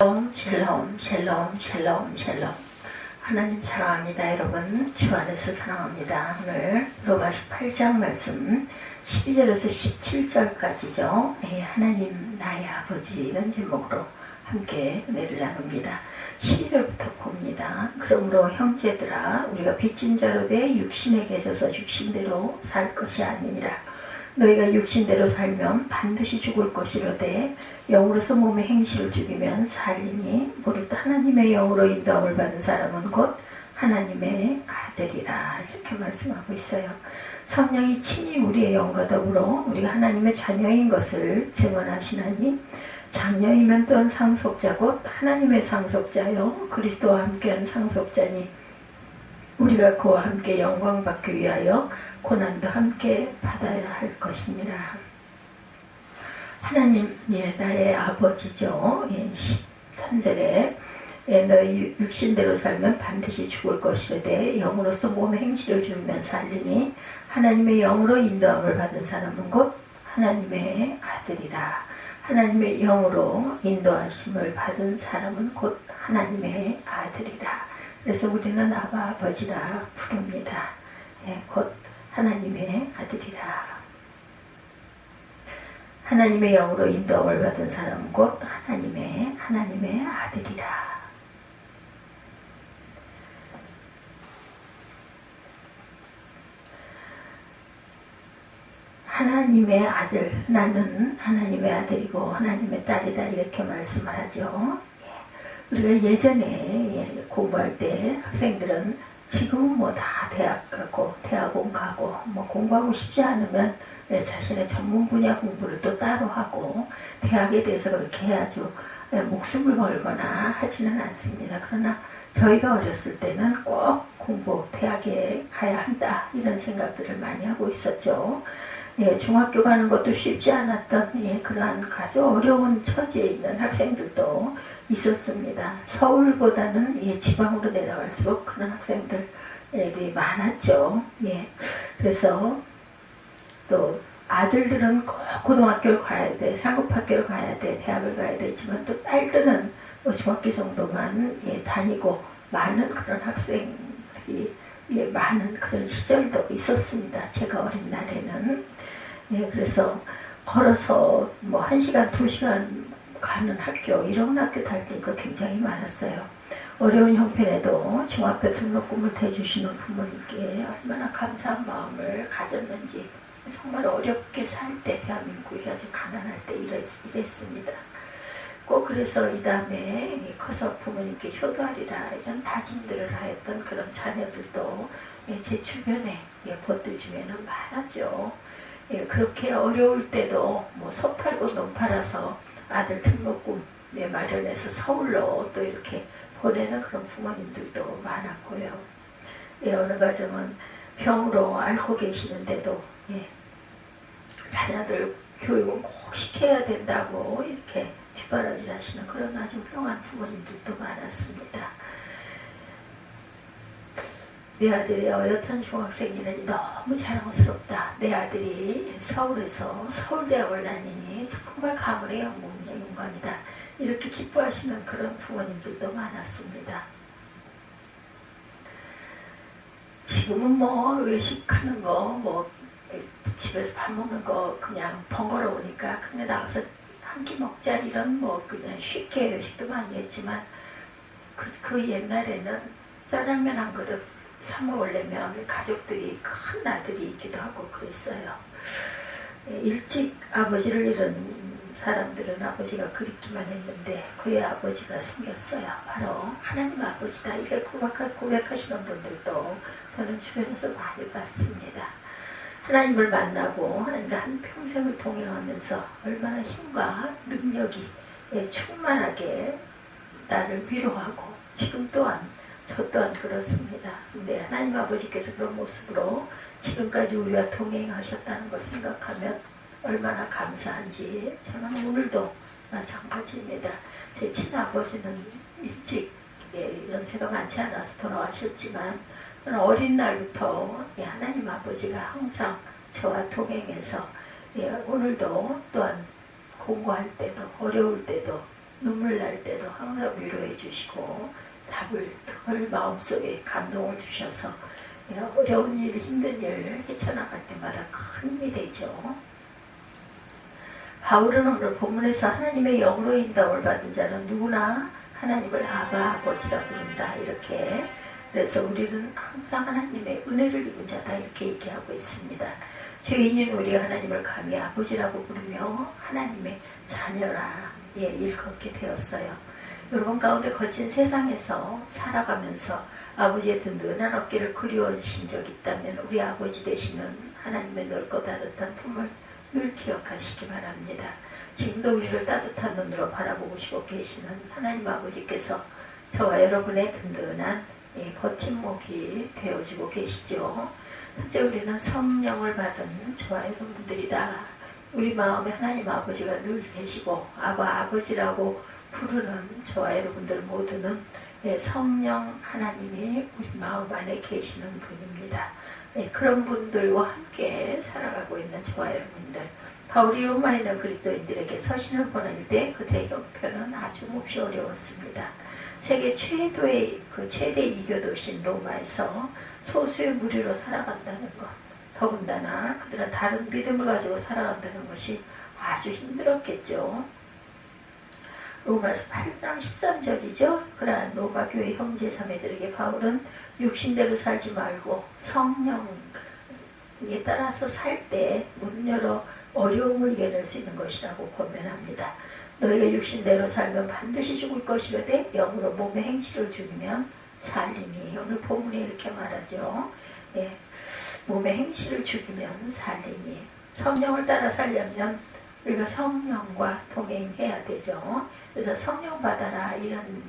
샬롬 샬롬 샬롬 샬롬. 하나님 사랑합니다. 여러분 주 안에서 사랑합니다. 오늘 로마서 8장 말씀 12절에서 17절까지죠. 하나님 나의 아버지, 이런 제목으로 함께 은혜를 나눕니다. 12절부터 봅니다. 그러므로 형제들아, 우리가 빚진 자로 돼 육신에 계셔서 육신대로 살 것이 아니니라. 너희가 육신대로 살면 반드시 죽을 것이로되 영으로서 몸의 행실을 죽이면 살리니 무릇 하나님의 영으로 인도함을 받은 사람은 곧 하나님의 아들이라. 이렇게 말씀하고 있어요. 성령이 친히 우리의 영과 더불어 우리가 하나님의 자녀인 것을 증언하시나니 장녀이면 또한 상속자 곧 하나님의 상속자요 그리스도와 함께한 상속자니 우리가 그와 함께 영광 받기 위하여 고난도 함께 받아야 할 것이니라. 하나님, 나의 아버지죠. 3절에 너희 육신대로 살면 반드시 죽을 것이로되 영으로서 몸의 행실을 주면 살리니 하나님의 영으로 인도함을 받은 사람은 곧 하나님의 아들이라. 하나님의 영으로 인도하심을 받은 사람은 곧 하나님의 아들이라. 그래서 우리는 아버지라 부릅니다. 곧 하나님의 아들이라. 하나님의 영으로 인도함을 받은 사람은 곧 하나님의 아들이라. 하나님의 아들, 나는 하나님의 아들이고 하나님의 딸이다, 이렇게 말씀을 하죠. 우리가 예전에 공부할 때 학생들은 지금은 뭐 다 대학 가고 대학원 가고 뭐 공부하고 싶지 않으면 자신의 전문 분야 공부를 또 따로 하고 대학에 대해서 그렇게 해야죠. 목숨을 걸거나 하지는 않습니다. 그러나 저희가 어렸을 때는 꼭 대학에 가야 한다, 이런 생각들을 많이 하고 있었죠. 중학교 가는 것도 쉽지 않았던 그러한 아주 어려운 처지에 있는 학생들도 있었습니다. 서울보다는 지방으로 내려갈수록 그런 학생들이 많았죠. 그래서 또 아들들은 꼭 고등학교를 가야 돼, 상급학교를 가야 돼, 대학을 가야 되지만 또 딸들은 중학교 정도만 다니고 많은 그런 학생들이 많은 그런 시절도 있었습니다. 제가 어린 날에는. 그래서 걸어서 뭐 1시간, 2시간 가는 학교, 이런 학교 다닐 때가 굉장히 많았어요. 어려운 형편에도 중학교 등록금을 대주시는 부모님께 얼마나 감사한 마음을 가졌는지, 정말 어렵게 살 때, 대한민국이 아주 가난할 때 이랬습니다. 꼭 그래서 이 다음에 커서 부모님께 효도하리라, 이런 다짐들을 하였던 그런 자녀들도 제 주변에 보들 중에는 많았죠. 그렇게 어려울 때도 뭐 소 팔고 논 팔아서 아들 등록금 마련해서 서울로 또 이렇게 보내는 그런 부모님들도 많았고요. 어느 가정은 병으로 앓고 계시는데도 자녀들 교육은 꼭 시켜야 된다고 이렇게 뒷바라지 하시는 그런 아주 훌륭한 부모님들도 많았습니다. 내 아들이 어엿한 중학생이라니 너무 자랑스럽다. 내 아들이 서울에서 서울대학을 다니니 정말 가문의 영광이다. 이렇게 기뻐하시는 그런 부모님들도 많았습니다. 지금은 뭐 외식하는 거, 집에서 밥 먹는 거 그냥 번거로우니까 그냥 나가서 한 끼 먹자, 이런 그냥 쉽게 외식도 많이 했지만 그 옛날에는 짜장면 한 그릇 사 먹으려면 가족들이, 큰 아들이 있기도 하고 그랬어요. 일찍 아버지를 잃은 사람들은 아버지가 그립기만 했는데 그의 아버지가 생겼어요. 바로 하나님 아버지다, 이렇게 고백하시는 분들도 저는 주변에서 많이 봤습니다. 하나님을 만나고 하나님과 한평생을 동행하면서 얼마나 힘과 능력이 충만하게 나를 위로하고, 지금 또한 저 또한 그렇습니다. 근데 하나님 아버지께서 그런 모습으로 지금까지 우리와 동행하셨다는 걸 생각하면 얼마나 감사한지, 저는 오늘도 마찬가지입니다. 제 친아버지는 일찍 연세가 많지 않아서 돌아가셨지만 저는 어린 날부터 하나님 아버지가 항상 저와 동행해서 오늘도 또한 공부할 때도 어려울 때도 눈물 날 때도 항상 위로해 주시고 답을 늘 마음속에 감동을 주셔서 어려운 일, 힘든 일 헤쳐나갈 때마다 큰 힘이 되죠. 바울은 오늘 본문에서 하나님의 영으로 인도함을 받은 자는 누구나 하나님을 아바 아버지라 부른다 이렇게, 그래서 우리는 항상 하나님의 은혜를 입은 자다 이렇게 얘기하고 있습니다. 죄인인 우리가 하나님을 감히 아버지라고 부르며 하나님의 자녀라 일컫게 되었어요. 여러분 가운데 거친 세상에서 살아가면서 아버지의 든든한 어깨를 그리워하신 적이 있다면 우리 아버지 되시는 하나님의 넓고 따뜻한 품을 늘 기억하시기 바랍니다. 지금도 우리를 따뜻한 눈으로 바라보시고 계시는 하나님 아버지께서 저와 여러분의 든든한 버팀목이 되어주고 계시죠. 현재 우리는 성령을 받은 저와 여러분들이다. 우리 마음에 하나님 아버지가 늘 계시고 아버지라고 부르는 저와 여러분들 모두는 성령 하나님이 우리 마음 안에 계시는 분입니다. 그런 분들과 함께 살아가고 있는 저와 여러분들, 바울이 로마에 있는 그리스도인들에게 서신을 보낼 때 그들의 형편은 아주 몹시 어려웠습니다. 세계 최대 이교도신 로마에서 소수의 무리로 살아간다는 것, 더군다나 그들은 다른 믿음을 가지고 살아간다는 것이 아주 힘들었겠죠. 로마서 8장 13절이죠. 그러한 로마 교회 형제 자매들에게 바울은 육신대로 살지 말고 성령에 따라서 살 때 문 열어 어려움을 이겨낼 수 있는 것이라고 권면합니다. 너희가 육신대로 살면 반드시 죽을 것이로되 영으로 몸의 행실을 죽이면 살리니. 오늘 본문에 이렇게 말하죠. 몸의 행실을 죽이면 살리니. 성령을 따라 살려면 우리가 성령과 동행해야 되죠. 그래서 성령 받아라 이런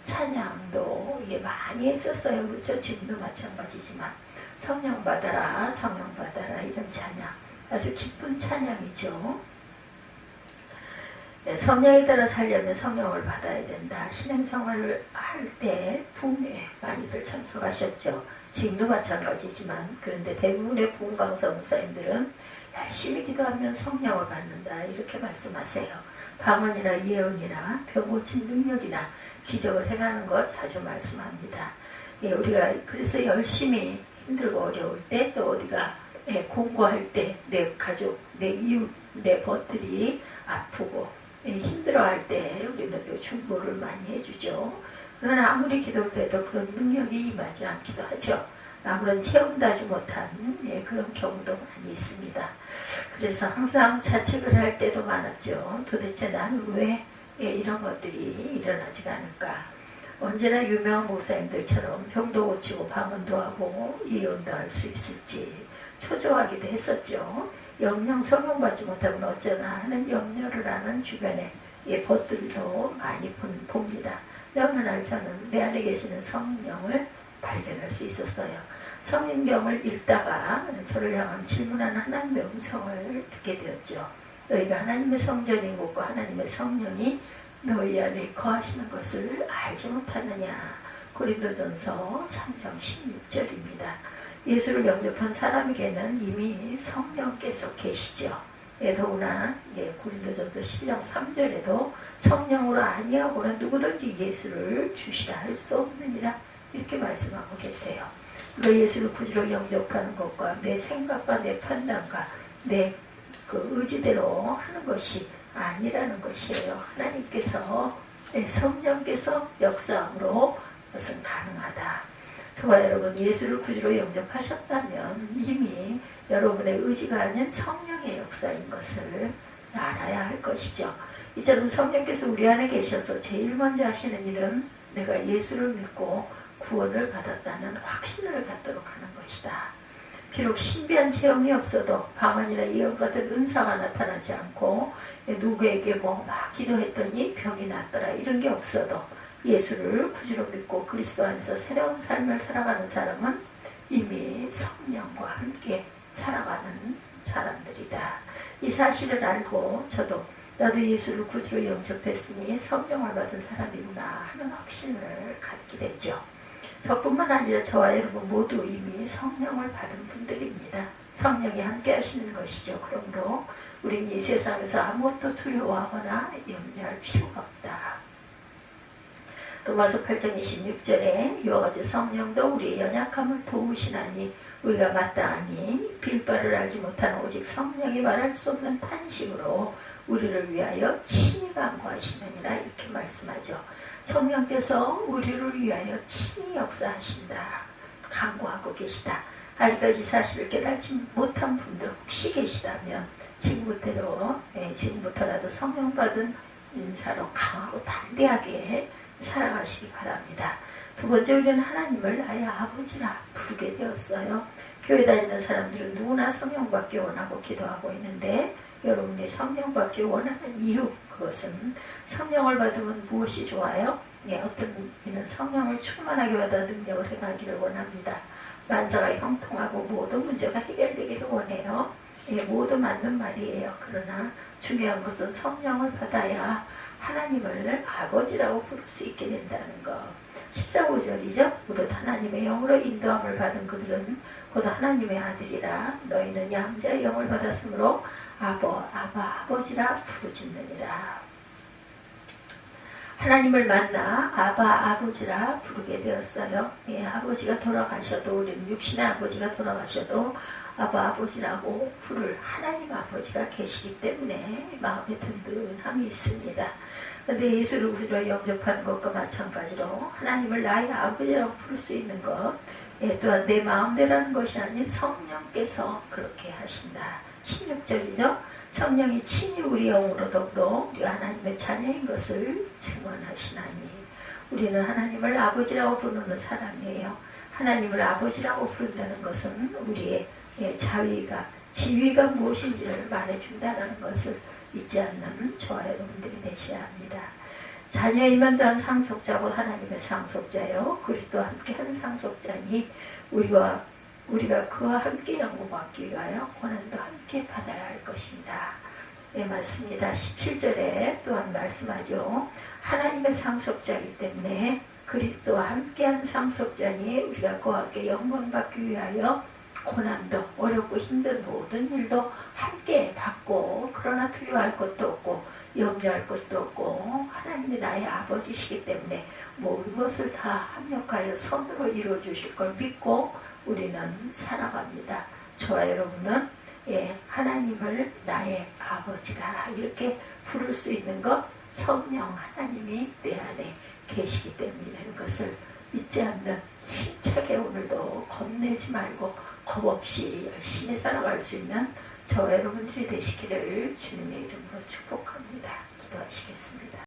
찬양도 많이 했었어요. 그렇죠? 지금도 마찬가지지만 성령 받아라 이런 찬양 아주 기쁜 찬양이죠. 성령에 따라 살려면 성령을 받아야 된다. 신앙생활을 할 때 부흥회에 많이들 참석하셨죠. 지금도 마찬가지지만 그런데 대부분의 부흥 강사 목사님들은 열심히 기도하면 성령을 받는다 이렇게 말씀하세요. 방언이나 예언이나 병 고친 능력이나 기적을 행하는 것 자주 말씀합니다. 우리가 그래서 열심히 힘들고 어려울 때, 또 어디가 공부할 때 내 가족, 내 이웃, 내 벗들이 아프고 힘들어할 때 우리는 중보를 많이 해주죠. 그러나 아무리 기도를 해도 그런 능력이 임하지 않기도 하죠. 아무런 체험도 하지 못한 그런 경우도 많이 있습니다. 그래서 항상 자책을 할 때도 많았죠. 도대체 나는 왜 이런 것들이 일어나지가 않을까. 언제나 유명한 목사님들처럼 병도 고치고 방언도 하고 예언도 할 수 있을지 초조하기도 했었죠. 영영 성령 받지 못하면 어쩌나 하는 염려를 하는 주변에 벗들도 많이 봅니다. 어느 날 저는 내 안에 계시는 성령을 발견할 수 있었어요. 성경을 읽다가 저를 향한 질문하는 하나님의 음성을 듣게 되었죠. 너희가 하나님의 성전인 곳과 하나님의 성령이 너희 안에 거하시는 것을 알지 못하느냐. 고린도전서 3장 16절입니다. 예수를 영접한 사람에게는 이미 성령께서 계시죠. 더구나 고린도전서 12장 3절에도 성령으로 아니하고는 누구든지 예수를 주시라 할 수 없느니라 이렇게 말씀하고 계세요. 너 예수를 구주로 영접하는 것과 내 생각과 내 판단과 내 의지대로 하는 것이 아니라는 것이에요. 하나님께서 성령께서 역사함으로 그것은 가능하다. 저와 여러분 예수를 구주로 영접하셨다면 이미 여러분의 의지가 아닌 성령의 역사인 것을 알아야 할 것이죠. 이처럼 성령께서 우리 안에 계셔서 제일 먼저 하시는 일은 내가 예수를 믿고 구원을 받았다는 확신을 갖도록 하는 것이다. 비록 신비한 체험이 없어도 방언이나 예언 같은 은사가 나타나지 않고 누구에게 막 기도했더니 병이 났더라 이런 게 없어도 예수를 구주로 믿고 그리스도 안에서 새로운 삶을 살아가는 사람은 이미 성령과 함께 살아가는 사람들이다. 이 사실을 알고 나도 예수를 구주로 영접했으니 성령을 받은 사람이구나 하는 확신을 갖게 됐죠. 저뿐만 아니라 저와 여러분 모두 이미 성령을 받은 분들입니다. 성령이 함께 하시는 것이죠. 그러므로 우리는 이 세상에서 아무것도 두려워하거나 염려할 필요가 없다. 로마서 8장 26절에 이와 같이 성령도 우리의 연약함을 도우시나니 우리가 마땅하니 빌바를 알지 못하는 오직 성령이 말할 수 없는 탄식으로 우리를 위하여 친히 간구하시느니라 이렇게 말씀하죠. 성령께서 우리를 위하여 친히 역사하신다. 간구하고 계시다. 아직까지 사실을 깨닫지 못한 분들 혹시 계시다면 지금부터라도 성령 받은 인사로 강하고 담대하게 살아가시기 바랍니다. 두 번째, 우리는 하나님을 나의 아버지라 부르게 되었어요. 교회 다니는 사람들은 누구나 성령 받기 원하고 기도하고 있는데 여러분이 성령 받기 원하는 이유, 그것은 성령을 받으면 무엇이 좋아요? 어떤 이는 성령을 충만하게 받아 능력을 행하기를 원합니다. 만사가 형통하고 모든 문제가 해결되기를 원해요. 모두 맞는 말이에요. 그러나 중요한 것은 성령을 받아야 하나님을 아버지라고 부를 수 있게 된다는 것. 14절이죠. 무릇 하나님의 영으로 인도함을 받은 그들은 곧 하나님의 아들이라. 너희는 양자의 영을 받았으므로 아버지라 부르짖느니라. 하나님을 만나 아버지라 부르게 되었어요. 아버지가 돌아가셔도, 우리는 육신의 아버지가 돌아가셔도 아버지라고 부를 하나님 아버지가 계시기 때문에 마음에 든든함이 있습니다. 그런데 예수를 우리로 영접하는 것과 마찬가지로 하나님을 나의 아버지라고 부를 수 있는 것, 또한 내 마음대로 하는 것이 아닌 성령께서 그렇게 하신다. 16절이죠. 성령이 친히 우리 영으로 더불어 우리가 하나님의 자녀인 것을 증언하시나니. 우리는 하나님을 아버지라고 부르는 사람이에요. 하나님을 아버지라고 부른다는 것은 우리의 지위가 무엇인지를 말해준다는 것을 잊지 않는 저와 여러분들이 되셔야 합니다. 자녀이면 또한 상속자고 하나님의 상속자요, 그리스도와 함께하는 상속자니 우리가 그와 함께 영광받기 위하여 고난도 함께 받아야 할 것입니다. 맞습니다. 17절에 또한 말씀하죠. 하나님의 상속자이기 때문에 그리스도와 함께한 상속자니 우리가 그와 함께 영광받기 위하여 고난도, 어렵고 힘든 모든 일도 함께 받고, 그러나 두려워할 것도 없고 염려할 것도 없고 하나님이 나의 아버지시기 때문에 모든 것을 다 합력하여 선으로 이루어 주실 걸 믿고 우리는 살아갑니다. 저와 여러분은 하나님을 나의 아버지라 이렇게 부를 수 있는 것, 성령 하나님이 내 안에 계시기 때문이라는 것을 잊지 않는 힘차게 오늘도 겁내지 말고 겁 없이 열심히 살아갈 수 있는 저와 여러분들이 되시기를 주님의 이름으로 축복합니다. 기도하시겠습니다.